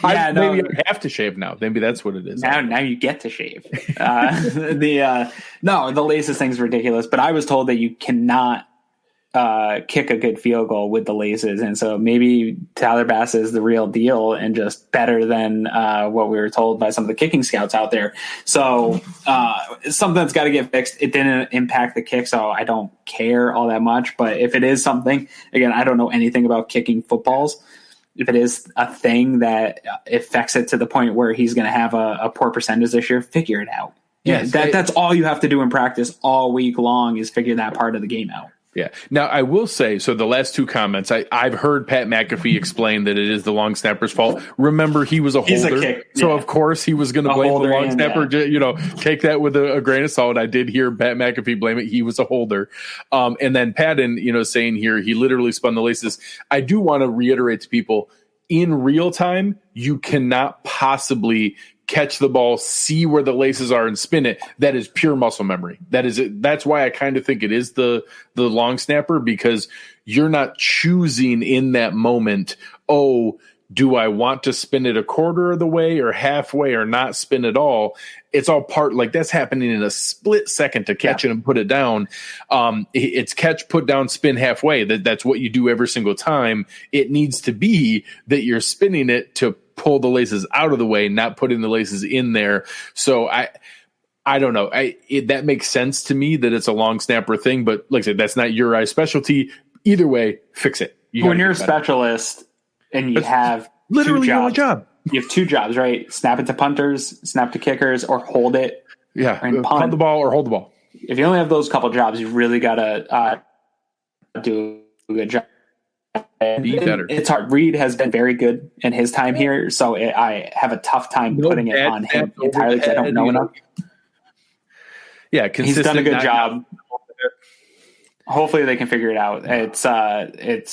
I have to shave now. Maybe that's what it is. Now you get to shave. The laces thing's ridiculous, but I was told that you cannot kick a good field goal with the laces, and so maybe Tyler Bass is the real deal and just better than what we were told by some of the kicking scouts out there. So something that's got to get fixed. It didn't impact the kick, so I don't care all that much. But if it is something, again, I don't know anything about kicking footballs. If it is a thing that affects it to the point where he's going to have a poor percentage this year, figure it out. Yes, that's all you have to do in practice all week long is figure that part of the game out. Yeah. Now, I will say, so the last two comments, I've heard Pat McAfee explain that it is the long snapper's fault. Remember, he was a holder, so of course he was going to blame the long snapper. Take that with a grain of salt. I did hear Pat McAfee blame it. He was a holder. And then Patton, saying here, he literally spun the laces. I do want to reiterate to people, in real time, you cannot possibly catch the ball, see where the laces are, and spin it. That is pure muscle memory. That's why I kind of think it is the long snapper, because you're not choosing in that moment, oh, do I want to spin it a quarter of the way or halfway or not spin at all? It's all part, like that's happening in a split second to catch it and put it down. It's catch, put down, spin halfway. That's what you do every single time. It needs to be that you're spinning it to pull the laces out of the way, not putting the laces in there. So I don't know. That makes sense to me that it's a long snapper thing, but like I said, that's not your specialty. Either way, fix it. When you're a specialist and you have literally your only job. You have two jobs, right? Snap it to punters, snap to kickers, or hold it. Yeah, punt the ball or hold the ball. If you only have those couple jobs, you really got to do a good job. It's hard. Reed has been very good in his time here, so I have a tough time putting it on him entirely because I don't know enough. Yeah, he's done a good job. Hopefully they can figure it out. It's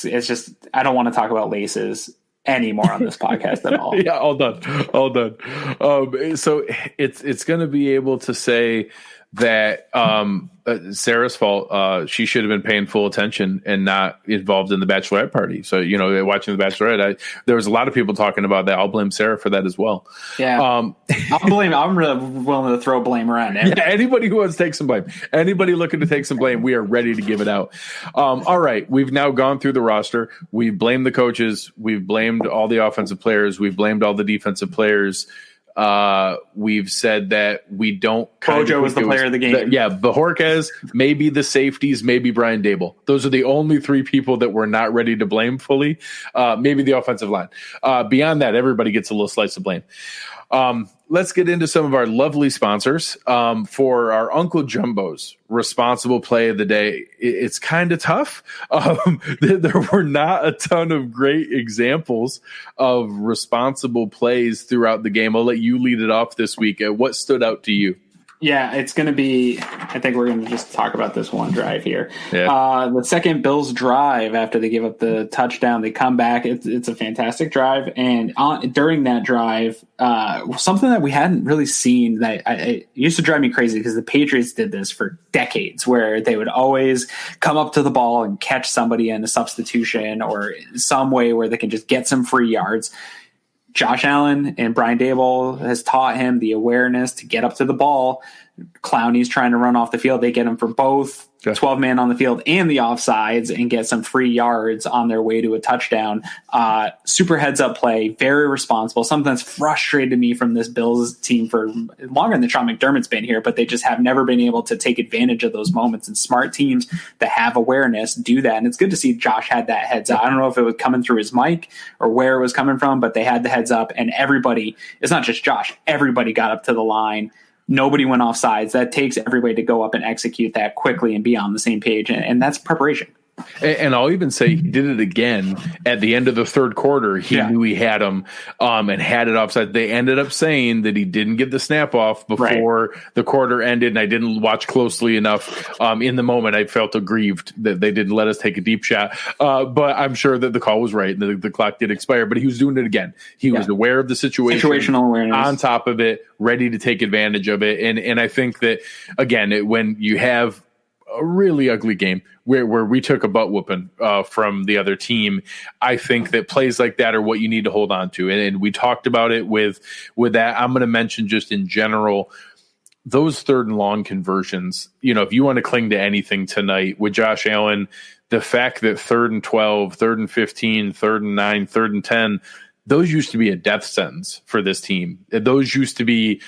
just I don't want to talk about laces anymore on this podcast at all. Yeah, all done. So it's going to be able to say that Sarah's fault. She should have been paying full attention and not involved in the bachelorette party. So, watching the bachelorette, there was a lot of people talking about that. I'll blame Sarah for that as well. Yeah. I'm really willing to throw blame around. Yeah, anybody who wants to take some blame, anybody looking to take some blame, we are ready to give it out. All right. We've now gone through the roster. We've blamed the coaches. We've blamed all the offensive players. We've blamed all the defensive players. We've said that we don't. Kojo was the player of the game. Bajorquez, maybe the safeties, maybe Brian Dable. Those are the only three people that we're not ready to blame fully. Maybe the offensive line. Beyond that, everybody gets a little slice of blame. Let's get into some of our lovely sponsors. For our Uncle Jumbo's responsible play of the day, it's kind of tough. There were not a ton of great examples of responsible plays throughout the game. I'll let you lead it off this week. What stood out to you? Yeah, it's going to be – I think we're going to just talk about this one drive here. Yeah. The second Bills drive after they give up the touchdown, they come back. It's a fantastic drive. And during that drive, something that we hadn't really seen that it used to drive me crazy because the Patriots did this for decades where they would always come up to the ball and catch somebody in a substitution or some way where they can just get some free yards. Josh Allen and Brian Dable has taught him the awareness to get up to the ball. Clowney's trying to run off the field. They get him for both 12-man on the field and the offsides and get some free yards on their way to a touchdown. Super heads-up play, very responsible. Something that's frustrated me from this Bills team for longer than Sean McDermott's been here, but they just have never been able to take advantage of those moments. And smart teams that have awareness do that. And it's good to see Josh had that heads-up. I don't know if it was coming through his mic or where it was coming from, but they had the heads-up. And everybody, it's not just Josh, everybody got up to the line. Nobody went off sides. That takes everybody to go up and execute that quickly and be on the same page. And that's preparation. And I'll even say he did it again at the end of the third quarter. He knew he had him and had it offside. They ended up saying that he didn't get the snap off before the quarter ended, and I didn't watch closely enough. In the moment, I felt aggrieved that they didn't let us take a deep shot. But I'm sure that the call was right. The clock did expire, but he was doing it again. He was aware of the situation. Situational awareness. On top of it, ready to take advantage of it. And I think that, again, when you have a really ugly game where we took a butt whooping from the other team, I think that plays like that are what you need to hold on to. And we talked about it with that. I'm going to mention just in general, those third and long conversions, if you want to cling to anything tonight with Josh Allen, the fact that 3rd and 12, 3rd and 15, 3rd and 9, 3rd and 10, those used to be a death sentence for this team. Those used to be,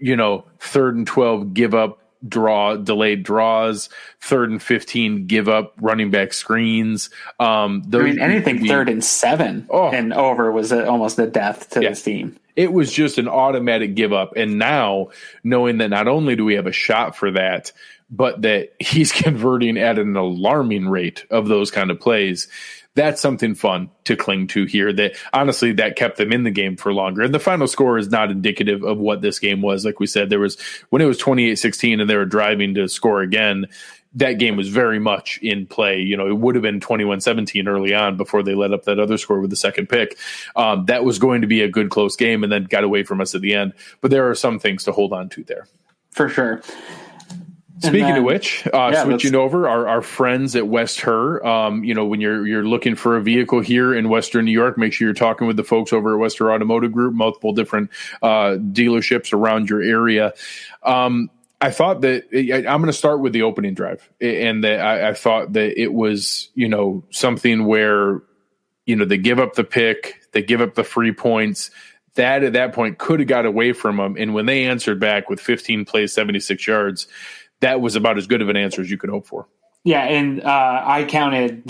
3rd and 12, give up, delayed draws, 3rd and 15, give up running back screens. Anything 3rd and 7 and over was almost a death to this team. It was just an automatic give up. And now, knowing that not only do we have a shot for that, but that he's converting at an alarming rate of those kind of plays, that's something fun to cling to here. That honestly, that kept them in the game for longer. And the final score is not indicative of what this game was. Like we said, there was, when it was 28-16 and they were driving to score again, that game was very much in play. You know, it would have been 21-17 early on before they let up that other score with the second pick. That was going to be a good close game and then got away from us at the end. But there are some things to hold on to there. For sure. Speaking of which, switching over, our friends at West Her, when you're looking for a vehicle here in Western New York, make sure you're talking with the folks over at West Her Automotive Group, multiple different dealerships around your area. I thought that I'm going to start with the opening drive, and that I thought that it was, something where, they give up the pick, they give up the free points. That at that point could have got away from them. And when they answered back with 15 plays, 76 yards, that was about as good of an answer as you could hope for. Yeah, and I counted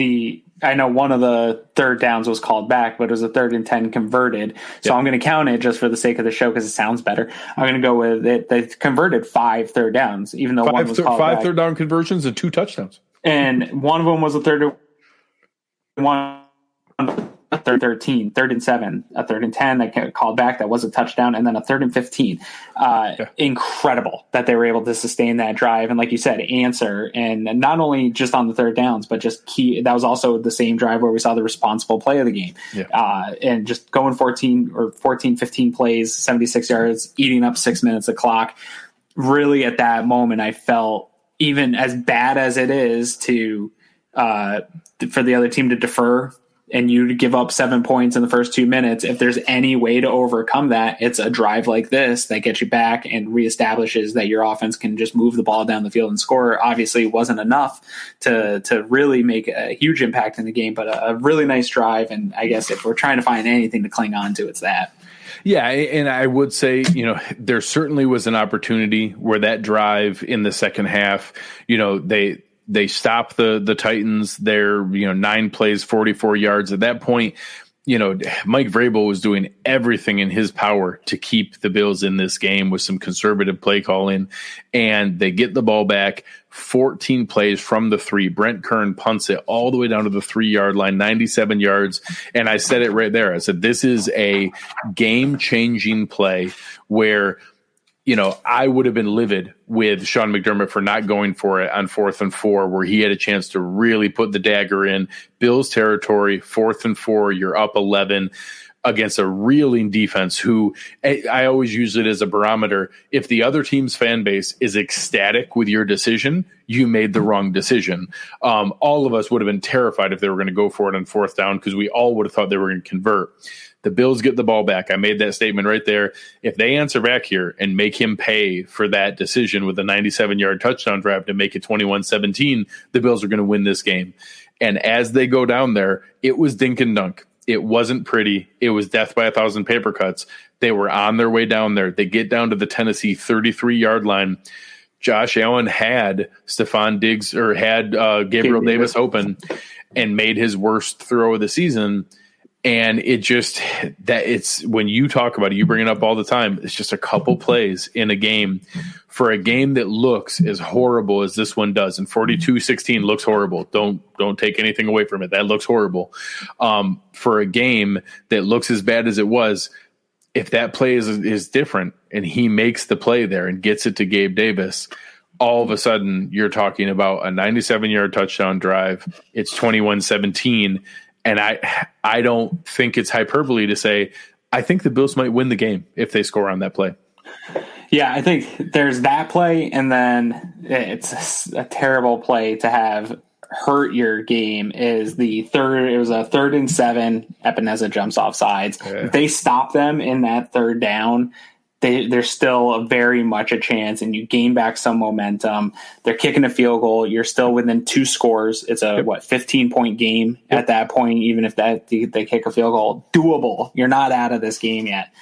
I know one of the third downs was called back, but it was a 3rd and 10 converted. So I'm going to count it just for the sake of the show because it sounds better. I'm going to go with it. They converted 5 third downs, even though one was called back. 5 third down conversions and 2 touchdowns. And one of them was a 3rd and 1, a 3rd and 7, a 3rd and 10 that called back that was a touchdown, and then a 3rd and 15. Incredible that they were able to sustain that drive and, like you said, answer, and not only just on the third downs, but just key. That was also the same drive where we saw the responsible play of the game, and just going 15 plays, 76 yards, eating up 6 minutes of clock. Really, at that moment, I felt, even as bad as it is to for the other team to defer and you to give up 7 points in the first 2 minutes, if there's any way to overcome that, it's a drive like this that gets you back and reestablishes that your offense can just move the ball down the field and score. Obviously, it wasn't enough to really make a huge impact in the game, but a really nice drive. And I guess if we're trying to find anything to cling on to, it's that. Yeah, and I would say, there certainly was an opportunity where that drive in the second half, they stop the Titans. They're 9 plays, 44 yards. At that point, Mike Vrabel was doing everything in his power to keep the Bills in this game with some conservative play calling, and they get the ball back. 14 plays from the 3. Brent Kern punts it all the way down to the 3-yard line, 97 yards. And I said it right there. I said, this is a game-changing play where I would have been livid with Sean McDermott for not going for it on 4th and 4, where he had a chance to really put the dagger in Bills territory. 4th and 4, you're up 11 against a reeling defense who I always use it as a barometer. If the other team's fan base is ecstatic with your decision, you made the wrong decision. All of us would have been terrified if they were going to go for it on 4th down because we all would have thought they were going to convert. The Bills get the ball back. I made that statement right there. If they answer back here and make him pay for that decision with a 97-yard touchdown drive to make it 21-17, the Bills are going to win this game. And as they go down there, it was dink and dunk. It wasn't pretty. It was death by 1,000 paper cuts. They were on their way down there. They get down to the Tennessee 33-yard line. Josh Allen had Stephon Diggs or had Gabriel Davis open and made his worst throw of the season. And it's when you talk about it, you bring it up all the time. It's just a couple plays in a game for a game that looks as horrible as this one does. And 42-16 looks horrible. Don't take anything away from it. That looks horrible. For a game that looks as bad as it was, if that play is different and he makes the play there and gets it to Gabe Davis, all of a sudden you're talking about a 97-yard touchdown drive. It's 21-17. And I don't think it's hyperbole to say I think the Bills might win the game if they score on that play. Yeah, I think there's that play, and then it's a terrible play to have hurt your game is the third. It was a 3rd and 7. Epineza jumps off sides. Yeah. If they stop them in that 3rd down, there's still very much a chance, and you gain back some momentum. They're kicking a field goal. You're still within 2 scores. It's a 15-point game at that point. Even if they kick a field goal, doable. You're not out of this game yet.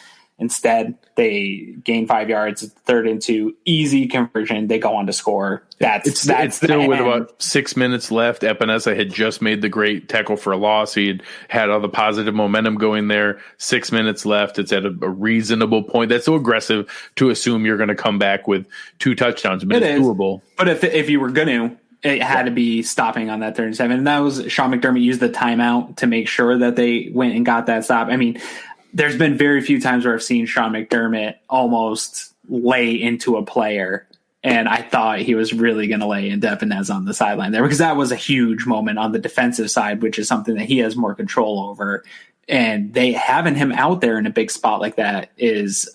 Instead, they gain 5 yards, 3rd and 2, easy conversion. They go on to score. That's still with about 6 minutes left. Epinesa had just made the great tackle for a loss. He had all the positive momentum going there. 6 minutes left. It's at a reasonable point. That's so aggressive to assume you're going to come back with 2 touchdowns. But it's doable. But if you were going to, it had to be stopping on that 3rd and 7. And that was Sean McDermott used the timeout to make sure that they went and got that stop. I mean, there's been very few times where I've seen Sean McDermott almost lay into a player, and I thought he was really going to lay into Epinesa on the sideline there, because that was a huge moment on the defensive side, which is something that he has more control over. And they having him out there in a big spot like that is,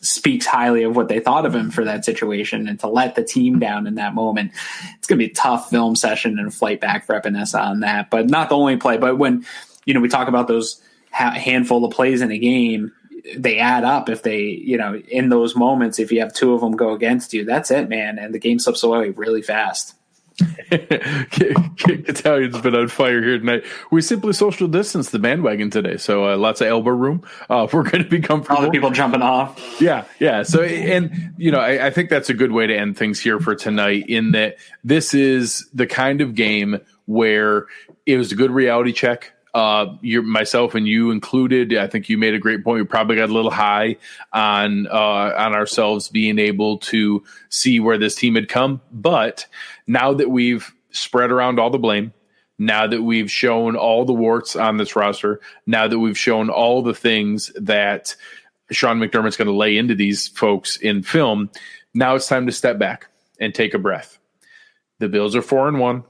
speaks highly of what they thought of him for that situation. And to let the team down in that moment, it's going to be a tough film session and a flight back for Epinesa on that. But not the only play, but when, we talk about those handful of plays in a game, they add up. If they, in those moments, if you have 2 of them go against you, that's it, man. And the game slips away really fast. Italian's been on fire here tonight. We simply social distance the bandwagon today, so lots of elbow room. We're going to be comfortable. All the people jumping off. Yeah. So, and I think that's a good way to end things here for tonight, in that this is the kind of game where it was a good reality check. Myself and you included. I think you made a great point. We probably got a little high on ourselves being able to see where this team had come. But now that we've spread around all the blame, now that we've shown all the warts on this roster, now that we've shown all the things that Sean McDermott's going to lay into these folks in film, now it's time to step back and take a breath. The Bills are 4-1.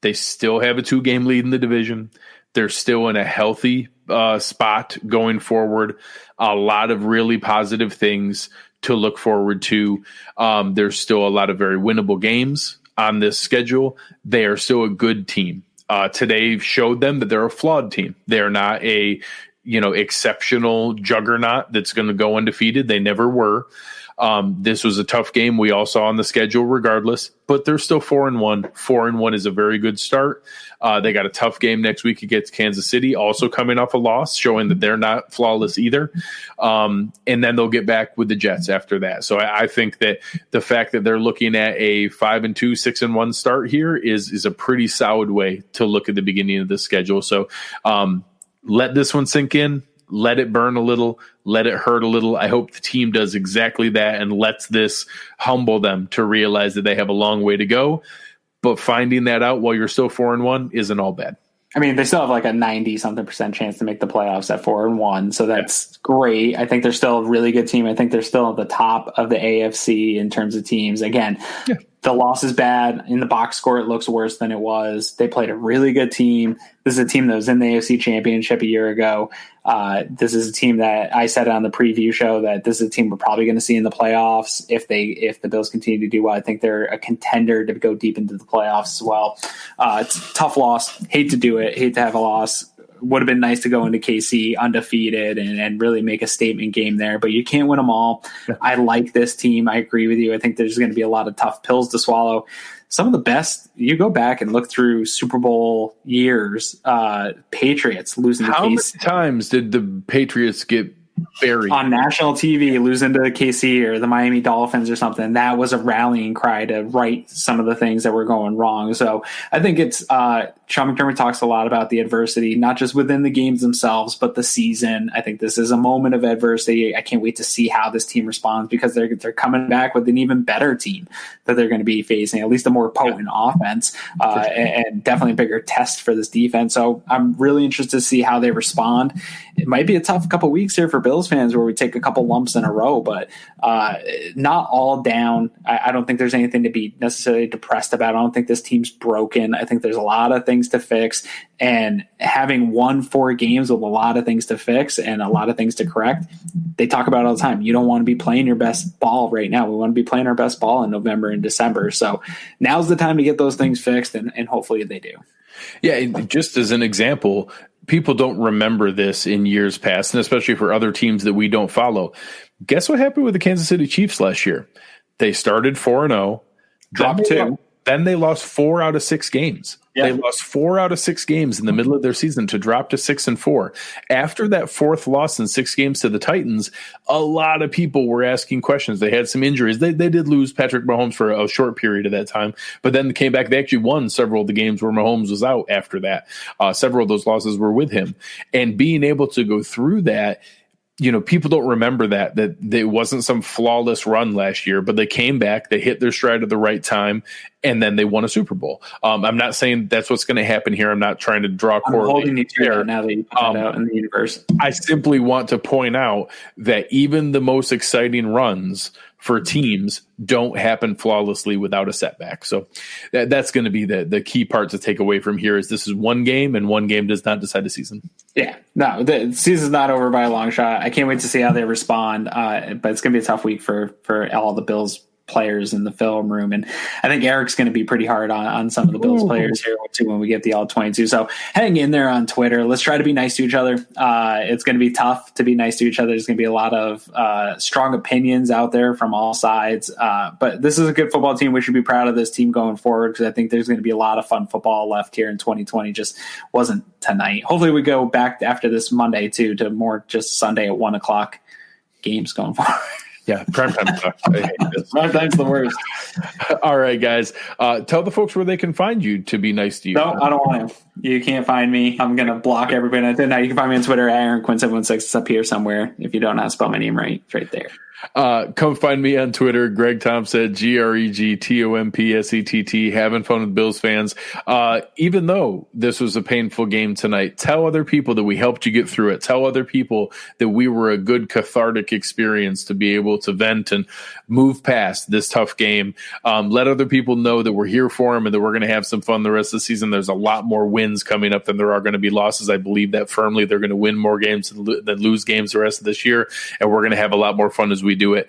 They still have a 2-game lead in the division. They're still in a healthy spot going forward. A lot of really positive things to look forward to. There's still a lot of very winnable games on this schedule. They are still a good team. Today showed them that they're a flawed team. They're not a exceptional juggernaut that's going to go undefeated. They never were. This was a tough game we all saw on the schedule regardless, but they're still 4-1. 4-1 is a very good start. They got a tough game next week against Kansas City, also coming off a loss, showing that they're not flawless either. And then they'll get back with the Jets after that. So I think that the fact that they're looking at a 5-2, 6-1 start here is a pretty solid way to look at the beginning of the schedule. So let this one sink in. Let it burn a little, let it hurt a little. I hope the team does exactly that and lets this humble them to realize that they have a long way to go. But finding that out while you're still 4-1 isn't all bad. I mean, they still have like a 90-something% chance to make the playoffs at 4-1. So that's great. I think they're still a really good team. I think they're still at the top of the AFC in terms of teams. Again, the loss is bad. In the box score, it looks worse than it was. They played a really good team. This is a team that was in the AFC Championship a year ago. This is a team that I said on the preview show that this is a team we're probably going to see in the playoffs if the Bills continue to do well. I think they're a contender to go deep into the playoffs as well. It's a tough loss. Hate to do it. Hate to have a loss. Would have been nice to go into KC undefeated and really make a statement game there, but you can't win them all. I like this team. I agree with you. I think there's going to be a lot of tough pills to swallow. Some of the best, you go back and look through Super Bowl years, Patriots losing to KC. How many times did the Patriots get buried on national TV, losing to KC or the Miami Dolphins or something? That was a rallying cry to right some of the things that were going wrong. So I think it's Sean McDermott talks a lot about the adversity, not just within the games themselves, but the season. I think this is a moment of adversity. I can't wait to see how this team responds, because they're coming back with an even better team that they're going to be facing, at least a more potent offense, and definitely a bigger test for this defense. So I'm really interested to see how they respond. It might be a tough couple weeks here for Bills fans where we take a couple lumps in a row, but not all down. I don't think there's anything to be necessarily depressed about. I don't think this team's broken. I think there's a lot of things to fix, and having won 4 games with a lot of things to fix and a lot of things to correct, they talk about it all the time. You don't want to be playing your best ball right now. We want to be playing our best ball in November and December. So now's the time to get those things fixed, and hopefully they do. Yeah, just as an example, people don't remember this in years past, and especially for other teams that we don't follow. Guess what happened with the Kansas City Chiefs last year? They started 4-0, dropped 2. Then they lost 4 out of 6 games. Yeah. They lost 4 out of 6 games in the middle of their season to drop to 6-4. After that 4th loss in 6 games to the Titans, a lot of people were asking questions. They had some injuries. They did lose Patrick Mahomes for a short period of that time, but then they came back. They actually won several of the games where Mahomes was out after that. Several of those losses were with him. And being able to go through that, people don't remember that it wasn't some flawless run last year, but they came back, they hit their stride at the right time, and then they won a Super Bowl. I'm not saying that's what's going to happen here. I'm not trying to draw correlation there. Now that you put that out in the universe. I simply want to point out that even the most exciting runs for teams don't happen flawlessly without a setback. So that's going to be the key part to take away from here is this is one game, and one game does not decide the season. Yeah, no, the season's not over by a long shot. I can't wait to see how they respond, but it's going to be a tough week for all the Bills players in the film room. And I think Eric's going to be pretty hard on some of the Bills players here too when we get the all 22. So hang in there on Twitter. Let's try to be nice to each other. It's going to be tough to be nice to each other. There's going to be a lot of strong opinions out there from all sides. But this is a good football team. We should be proud of this team going forward because I think there's going to be a lot of fun football left here in 2020. Just wasn't tonight. Hopefully we go back after this Monday too to more just Sunday at 1:00 games going forward. Yeah, primetime stuff. Primetime's the worst. All right, guys. Tell the folks where they can find you to be nice to you. No, I don't want to. You can't find me. I'm going to block everybody. Now you can find me on Twitter at AaronQuinn716. It's up here somewhere. If you don't know how to spell my name right, it's right there. Come find me on Twitter, Greg Thompson, GregTompsett. Having fun with Bills fans. Even though this was a painful game tonight, tell other people that we helped you get through it. Tell other people that we were a good cathartic experience to be able to vent and move past this tough game. Let other people know that we're here for them and that we're going to have some fun the rest of the season. There's a lot more wins coming up than there are going to be losses. I believe that firmly. They're going to win more games than lose games the rest of this year, and we're going to have a lot more fun as we do it.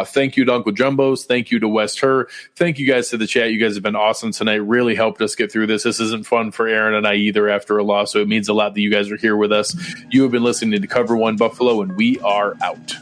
Thank you to Uncle Jumbos. Thank you to West Her. Thank you guys to the chat. You guys have been awesome tonight. Really helped us get through this. This isn't fun for Aaron and I either after a loss, so it means a lot that you guys are here with us. You have been listening to Cover One Buffalo, and we are out.